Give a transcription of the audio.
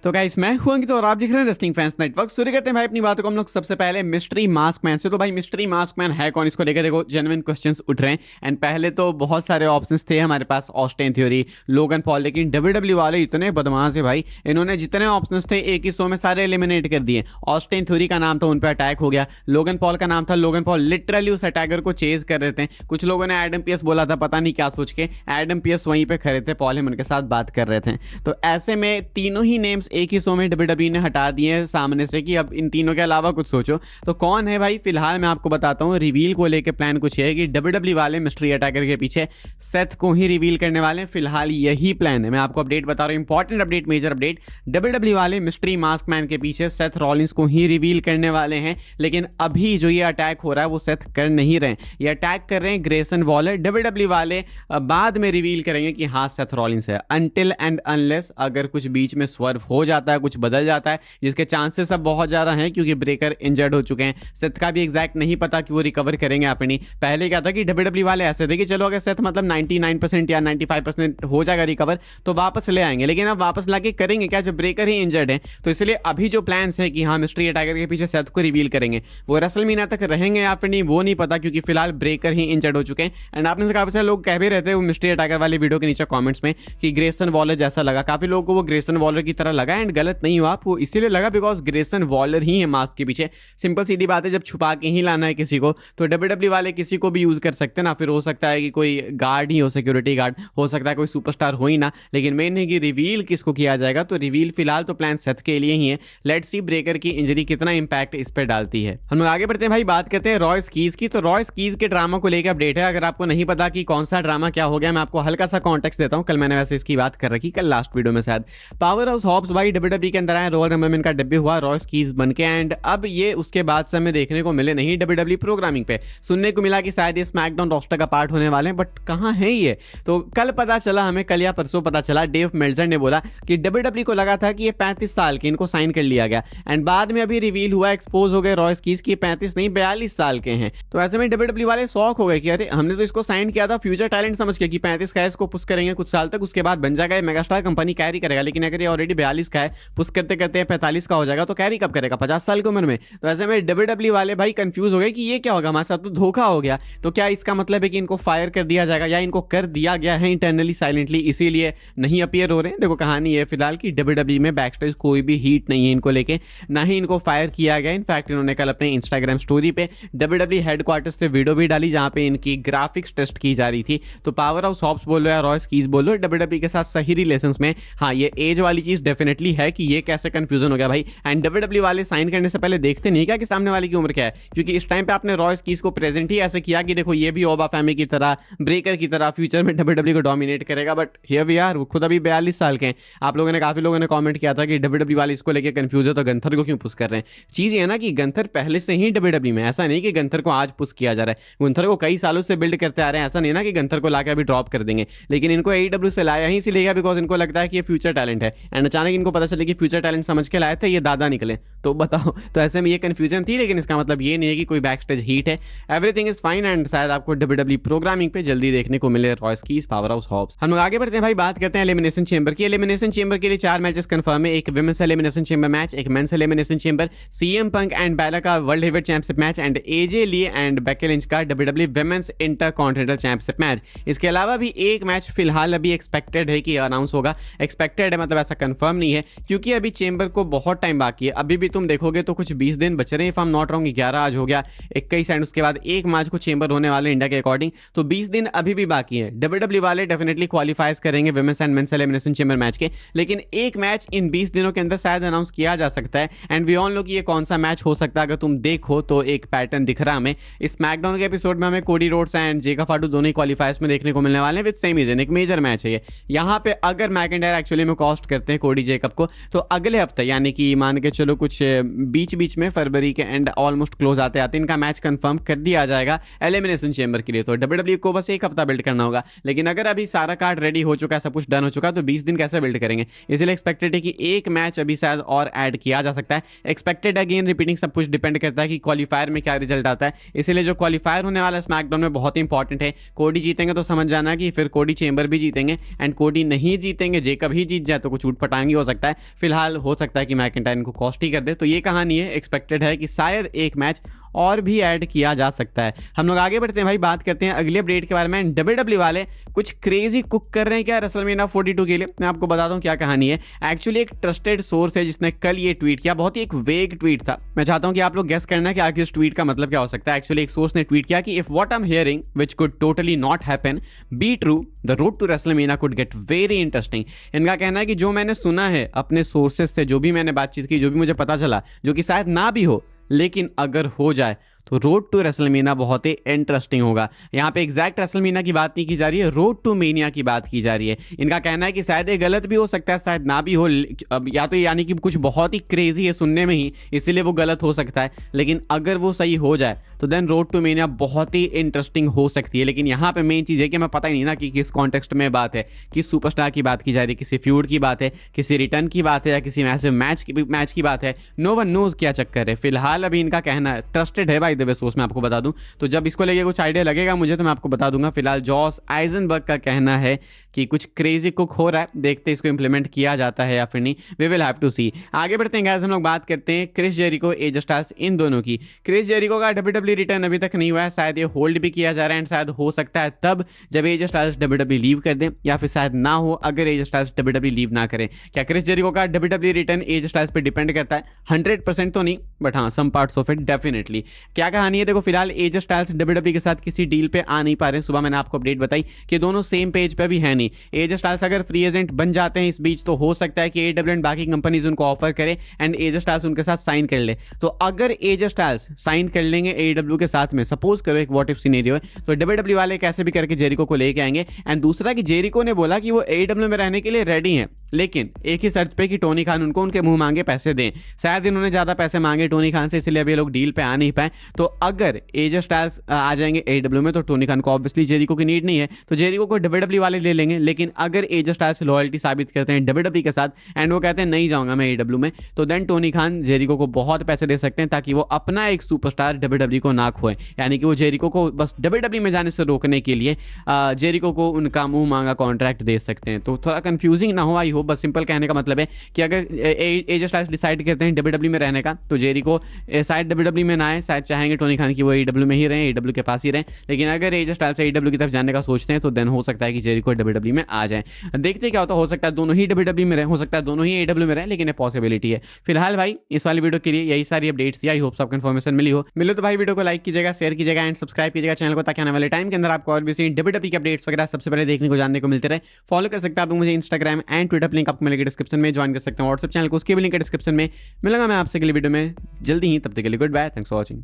तो गाइस मैं हूं अंकित और आप देख रहे हैं रेसलिंग फैंस नेटवर्क। शुरू करते हैं भाई अपनी बातों को हम लोग सबसे पहले मिस्ट्री मास्क मैन से। तो भाई मिस्ट्री मास्क मैन है कौन, इसको लेकर देखो जेन्युइन क्वेश्चंस उठ रहे हैं। एंड पहले तो बहुत सारे ऑप्शंस थे हमारे पास, ऑस्टिन थ्योरी, लोगन पॉल, लेकिन डब्ल्यूडब्ल्यू वाले इतने बदमाश है भाई, इन्होंने जितने ऑप्शंस थे एक ही शो में सारे एलिमिनेट कर दिए। ऑस्टिन थ्योरी का नाम था, उन पर अटैक हो गया। लोगन पॉल का नाम था, लोगन पॉल लिटरली उस अटैकर को चेज कर रहे थे। कुछ लोगों ने एडम पीएस बोला था, पता नहीं क्या सोच के। एडम पीएस वहीं पे खड़े थे, पॉल हेमन के साथ बात कर रहे थे। तो ऐसे में तीनों ही नेम्स एक ही शो में डब्ल्यूडब्ल्यू ने हटा दिए सामने से कि अब इन तीनों के अलावा कुछ सोचो। तो कौन है भाई, फिलहाल मैं आपको बताता हूँ। रिवील को लेके प्लान कुछ है कि डब्ल्यूडब्ल्यू वाले मिस्ट्री अटैकर के पीछे सेथ को ही रिवील करने वाले हैं। फिलहाल यही प्लान है, मैं आपको अपडेट बता रहा हूँ, important update, major update. WWE वाले मिस्ट्री मास्क मैन के पीछे सेथ रॉलिंस को ही रिवील करने वाले हैं। लेकिन अभी जो ये अटैक हो रहा है वो सेथ कर नहीं रहे, ये अटैक कर रहे हैं ग्रेसन वॉलर। डब्ल्यूडब्ल्यू वाले बाद में रिवील करेंगे कि हाँ सेथ रॉलिंस है, अनटिल एंड अनलेस अगर कुछ बीच में स्वर्व हो जाता है, कुछ बदल जाता है, जिसके चांसेस अब बहुत ज्यादा हैं क्योंकि ब्रेकर इंजर्ड हो चुके हैं। सेथ का भी एग्जैक्ट नहीं पता कि वो रिकवर करेंगे अपनी। पहले क्या था कि डब्ल्यूडब्ल्यू वाले ऐसे थे कि चलो अगर सेथ मतलब 99% या 95% हो जाएगा रिकवर तो वापस ले आएंगे, लेकिन अब वापस लाके करेंगे क्या जब ब्रेकर ही इंजर्ड है। तो इसलिए अभी जो प्लान्स है कि हाँ मिस्ट्री अटैकर के पीछे सेथ को रिवील करेंगे, वो रेसलमेनिया तक रहेंगे या फिर नहीं वो नहीं पता, क्योंकि फिलहाल ब्रेकर ही इंजर्ड हो चुके हैं। एंड आपने से काफी सारे लोग कह भी रहते हैं वो मिस्ट्री अटैकर वाली वीडियो के नीचे कमेंट्स में कि ग्रेसन वॉलर जैसा लगा। काफी लोगों को वो ग्रेसन वॉलर की तरह लगा, एंड गलत नहीं हुआ, वो इसीलिए लगा बिकॉज ग्रेसन वॉलर ही है मास्क के पीछे। सिंपल सीधी बात है, जब छुपा के ही लाना है किसी को तो डब्ल्यूडब्ल्यू वाले किसी को भी यूज कर सकते हैं ना। फिर हो सकता है कि कोई गार्ड ही हो, सिक्योरिटी गार्ड हो सकता है, कोई सुपरस्टार हो ही ना। लेकिन मेन है कि रिवील किसको किया जाएगा, तो रिवील फिलहाल तो प्लान सेथ के लिए ही है। लेट्स सी ब्रेकर की इंजरी कितना इंपैक्ट इस पर डालती है। हम लोग आगे बढ़ते हैं भाई, बात करते हैं रॉय स्कीज की। तो रॉय स्कीज के ड्रामा को लेकर अपडेट है। अगर आपको नहीं पता कि कौन सा ड्रामा क्या हो गया, मैं आपको हल्का सा कॉन्टेक्स्ट देता हूं। कल मैंने वैसे इसकी बात कर रखी, कल लास्ट वीडियो में शायद। पावर हाउस हॉब्स भाई डब्ल्यूडब्ल्यू के अंदर आए, रॉयल रंबल में इनका डेब्यू हुआ रॉय स्कीज बन के। एंड अब ये उसके बाद से हमें देखने को मिले नहीं डब्ल्यूडब्ल्यू प्रोग्रामिंग पे। सुनने को मिला कि शायद ये स्मैकडाउन रोस्टर का पार्ट होने वाले हैं, बट कहां है ये। तो कल पता चला हमें, कल या परसों पता चला, डेव मेल्जर ने बोला कि डब्ल्यूडब्ल्यू को लगा था कि ये 35 साल के, इनको साइन कर लिया गया। एंड बाद में अभी रिवील हुआ, एक्सपोज हो गए रॉय स्कीज की 35 नहीं 42 साल के हैं। तो ऐसे में डब्ल्यूडब्ल्यू वाले शॉक हो गए कि अरे हमने तो इसको साइन किया था फ्यूचर टैलेंट समझ के कि 35 का है, इसको पुश करेंगे कुछ साल तक, उसके बाद बन जाएगा मेगास्टार, कंपनी कैरी करेगा। लेकिन अगर ये ऑलरेडी 42 का है, पुश करते करते 45 का हो जाएगा तो कैरी कब करेगा, 50 साल की उम्र में। तो ऐसे में डब्ल्यूडब्ल्यू वाले भाई कंफ्यूज हो गए कि ये क्या होगा, हमारे साथ तो धोखा हो गया। तो क्या इसका मतलब है कि इनको फायर कर दिया जाएगा, या इनको कर दिया गया है इंटरनली साइलेंटली, इसीलिए नहीं अपीयर हो रहे हैं। देखो कहानी है फिलहाल कि डब्ल्यूडब्ल्यू में बैकस्टेज कोई भी हीट नहीं है इनको लेके, ना ही इनको फायर किया गया। इनफैक्ट इन्होंने कल अपने इंस्टाग्राम स्टोरी पे डब्ल्यूडब्ल्यू हेडक्वार्टर से वीडियो भी डाली जहां पे इनकी ग्राफिक्स टेस्ट की जा रही थी। तो पावर हाउस हॉब्स बोल लो या रॉय स्कीज बोल लो, डब्ल्यूडब्ल्यू के साथ सही रिलेशंस में। हाँ ये एज वाली चीज डेफिनेटली है कि ये कैसे कंफ्यूजन हो गया भाई। एंड डब्ल्यूडब्ल्यू वाले साइन करने से पहले देखते नहीं क्या कि सामने वाले की उम्र क्या है, क्योंकि इस टाइम पे आपने रॉय स्कीज को प्रेजेंट ही ऐसे किया कि देखो ये भी ओबा फैमिली की तरह, ब्रेकर की तरह फ्यूचर में डब्ल्यूडब्ल्यू को डोमिनेट करेगा। बट हियर वी आर, वो खुद अभी 42 साल के हैं। आप लोगों ने, काफी लोगों ने कमेंट किया था कि डब्ल्यूडब्ल्यू वाले इसको लेके कंफ्यूज है तो गंथर को क्यों पुश कर रहे हैं। चीज ये है ना कि गंथर पहले से ही डब्ल्यूडब्ल्यू में, ऐसा नहीं कि गंथर को आज पुश किया जा रहा है। गंथर को कई सालों से बिल्ड करते आ रहे हैं, ऐसा नहीं ना कि गंथर को लाकर अभी ड्रॉप कर देंगे। लेकिन इनको AEW से लाया ही इसीलिए गया बिकॉज इनको लगता है कि ये फ्यूचर टैलेंट है। एंड अचानक इनको पता चले कि फ्यूचर टैलेंट समझ के लाए थे, ये दादा निकले। तो बताओ, तो ऐसे में ये कंफ्यूजन थी, लेकिन इसका मतलब ये नहीं है कि कोई बैक स्टेज हीट है। एवरीथिंग इज फाइन एंड शायद आपको डब्ल्यूडब्ल्यू प्रोग्रामिंग पे जल्दी देखने को मिले Royce Keys, Powerhouse Hobbs. हम लोग आगे बढ़ते हैं भाई, बात करते हैं एलिमिनेशन चेंबर की। एलिमिनेशन चेंबर के लिए 4 मैचेस कंफर्म है। एक विमेंस एलिमिनेशन चेंबर मैच, एक men's elimination chamber, CM Punk and Bella का world heavyweight championship match, and AJ Lee and Becky lynch का WWE women's intercontinental championship match. इसके अलावा भी एक मैच फिलहाल अभी एक्सपेक्टेड है कि अनाउंस होगा। एक्सपेक्टेड है मतलब ऐसा कंफर्म नहीं है, क्योंकि अभी चेंबर को बहुत टाइम बाकी है। अभी भी तुम देखोगे तो कुछ 20 दिन बच रहे हैं, if I am not wrong. 11 आज हो गया, 21 एंड उसके बाद एक मैच को चेंबर होने वाले इंडिया के अकॉर्डिंग, तो 20 दिन अभी भी बाकी है। डब्ल्यूडब्ल्यू वाले डेफिनेटली क्वालिफाइज करेंगे women's and men's elimination chamber match के, लेकिन एक मैच इन 20 दिनों के अंदर शायद अनाउंस किया जा सकता है। एंड वी ऑल नो कि ये कौन सा मैच हो सकता है। अगर तुम देखो तो एक पैटर्न दिख रहा हमें इस स्मैकडाउन के एपिसोड में, हमें कोडी रोड्स एंड जेका फाडू दोनों ही क्वालिफायर्स में देखने को मिलने वाले हैं विद सेम रीजन। एक मेजर मैच है ये। यहाँ पे अगर मैकेंडायर एक्चुअली में कॉस्ट करते हैं कोडी जेकब को, तो अगले हफ्ते यानी कि मान के चलो कुछ बीच बीच में फरवरी के एंड ऑलमोस्ट क्लोज आते आते इनका मैच कंफर्म कर दिया जाएगा एलिमिनेशन चेंबर के लिए। तो डब्ल्यूडब्ल्यू को बस एक हफ्ता बिल्ड करना होगा। लेकिन अगर अभी सारा कार्ड रेडी हो चुका है, सब कुछ डन हो चुका, तो 20 दिन कैसे बिल्ड करेंगे। इसलिए एक्सपेक्टेड है कि एक मैच अभी शायद और ऐड किया जा सकता है। एक्सपेक्टेड अगेन रिपीटिंग, सब कुछ डिपेंड करता है कि क्वालिफायर में क्या रिजल्ट आता है। इसलिए जो क्वालिफायर होने वाला है स्मैकडाउन में बहुत इंपॉर्टेंट है। कोडी जीतेंगे तो समझ जाना कि फिर कोडी चेंबर भी जीतेंगे, एंड कोडी नहीं जीतेंगे, जेकब ही जीत जाए तो कुछ उठ पटांगी हो सकता है। फिलहाल हो सकता है कि मैकिंटायर इनको कॉस्टली कर दे, तो ये कहानी है। एक्सपेक्टेड है कि शायद एक मैच और भी ऐड किया जा सकता है। हम लोग आगे बढ़ते हैं भाई, बात करते हैं अगले अपडेट के बारे में। WWE वाले कुछ क्रेजी कुक कर रहे हैं क्या रेसलमेनिया 42 के लिए? मैं आपको बताता हूँ क्या कहानी है। एक्चुअली एक ट्रस्टेड सोर्स है जिसने कल ये ट्वीट किया, बहुत ही एक वेग ट्वीट था। मैं चाहता हूँ कि आप लोग गेस करना कि आखिर इस ट्वीट का मतलब क्या हो सकता है। एक्चुअली एक सोर्स ने ट्वीट किया कि if what I am hearing which could totally not happen be true, the road to WrestleMania could get very interesting. इनका कहना है कि जो मैंने सुना है अपने सोर्सेज से, जो भी मैंने बातचीत की, जो भी मुझे पता चला, जो कि शायद ना भी हो, लेकिन अगर हो जाए तो रोड टू रेसलमेनिया बहुत ही इंटरेस्टिंग होगा। यहाँ पे एग्जैक्ट रेसलमेनिया की बात नहीं की जा रही है, रोड टू मेनिया की बात की जा रही है। इनका कहना है कि शायद ये गलत भी हो सकता है, शायद ना भी हो, अब या तो यानी कि कुछ बहुत ही क्रेजी है सुनने में ही, इसीलिए वो गलत हो सकता है। लेकिन अगर वो सही हो जाए तो देन रोड टू मेनिया बहुत ही इंटरेस्टिंग हो सकती है। लेकिन यहाँ पे मेन चीज़ है कि हमें पता ही नहीं ना कि किस कॉन्टेक्स्ट में बात है, किस सुपरस्टार की बात की जा रही है, किसी फ्यूड की बात है, किसी रिटर्न की बात है, या किसी मैसिव मैच की बात है। नो वन नोज क्या चक्कर है। फिलहाल अभी इनका कहना है, ट्रस्टेड है बाय द वे सोर्स, मैं आपको बता दूं, तो जब इसको लेके कुछ आइडिया लगेगा मुझे तो मैं आपको बता दूंगा। फिलहाल जॉस आइजनबर्ग का कहना है कि कुछ क्रेजी कुक हो रहा है, देखते इसको इंप्लीमेंट किया जाता है या फिर नहीं, वी विल हैव टू सी। आगे बढ़ते हैं गाइस, हम लोग बात करते हैं क्रिस जेरिको, एज स्टाइल्स, इन दोनों की। क्रिस जेरिको का WWE रिटर्न अभी तक नहीं हुआ है, शायद ये होल्ड भी किया जा रहा है, एंड शायद हो सकता है तब जब एज स्टाइल्स WWE लीव कर दें, या फिर शायद ना हो अगर एज स्टाइल्स WWE लीव ना करें। क्या क्रिस जेरिको का WWE रिटर्न एज स्टाइल्स पे डिपेंड करता है? 100% तो नहीं, बट हाँ some parts of it definitely. क्या कहानी है देखो, फिलहाल एज स्टाइल्स WWE के साथ किसी डील पे आ नहीं पा रहे हैं। सुबह मैंने आपको अपडेट बताई कि दोनों सेम पेज पे भी है नहीं। एज स्टाइल्स अगर फ्री एजेंट बन जाते हैं इस बीच, तो हो सकता है कि AEW एंड बाकी कंपनीज उनको ऑफर करे एंड एज स्टाइल्स उनके साथ साइन कर ले। तो अगर एज स्टाइल्स साइन कर लेंगे AEW के साथ में, सपोज करो एक व्हाट इफ सिनेरियो है, तो WWE वाले कैसे भी करके जेरिको को लेके आएंगे। एंड दूसरा कि जेरिको ने बोला कि वो AEW में रहने के लिए रेडी हैं, लेकिन एक ही शर्त पे कि टोनी खान उनको उनके मुंह मांगे पैसे दें। शायद इन्होंने ज्यादा पैसे मांगे टोनी खान से, इसलिए अभी लोग डील पे आ नहीं पाए। तो अगर एज स्टाइल्स आ जाएंगे AEW में, तो टोनी खान को ऑब्वियसली जेरिको की नीड नहीं है, तो जेरिको को WWE वाले ले लेंगे। लेकिन अगर एज स्टाइल्स लॉयल्टी साबित करते हैं WWE के साथ एंड वो कहते हैं नहीं जाऊंगा मैं AEW में, तो देन टोनी खान जेरिको को बहुत पैसे दे सकते हैं ताकि वो अपना एक सुपरस्टार WWE को ना खोए। यानी कि वो जेरिको को बस WWE में जाने से रोकने के लिए जेरिको को उनका मुंह मांगा कॉन्ट्रैक्ट दे सकते हैं। तो थोड़ा कंफ्यूजिंग ना हो, आई होप। बस सिंपल कहने का मतलब है कि अगर एज स्टाइल्स डिसाइड करते हैं WWE में रहने का, तो जेरिको शायद WWE में ना आए, शायद चाहेंगे टोनी खान की वो AEW में ही रहें, AEW के पास ही रहें। लेकिन अगर एज स्टाइल्स से AEW की तरफ जाने का सोचते हैं, तो देन हो सकता है कि जेरिको WWE में आ जाए। देखते क्या होता है, हो सकता है दोनों ही WWE में रहे, हो सकता है दोनों ही AEW में रहे, लेकिन ये पॉसिबिलिटी है। फिलहाल भाई इस वाली वीडियो के लिए यही सारी अपडेट्स थी। आई होप आपको इन्फॉर्मेशन मिले तो भाई वीडियो को लाइक कीजिएगा, शेयर कीजिएगा एंड सब्सक्राइब कीजिएगा चैनल को, ताकि आने वाले टाइम के अंदर आपको और भी WWE के अपडेट्स वगैरह सबसे पहले देखने को जानने को मिलते रहे। फॉलो कर सकते हैं आप मुझे इंस्टाग्राम एंड ट्विटर, लिंक आपको मिलेगा डिस्क्रिप्शन में। ज्वाइन कर सकते हैं व्हाट्सएप चैनल को, उसकी भी लिंक है डिस्क्रिप्शन में। मिलूंगा मैं आपसे अगली वीडियो में जल्दी ही, तब तक के लिए goodbye, thanks for watching.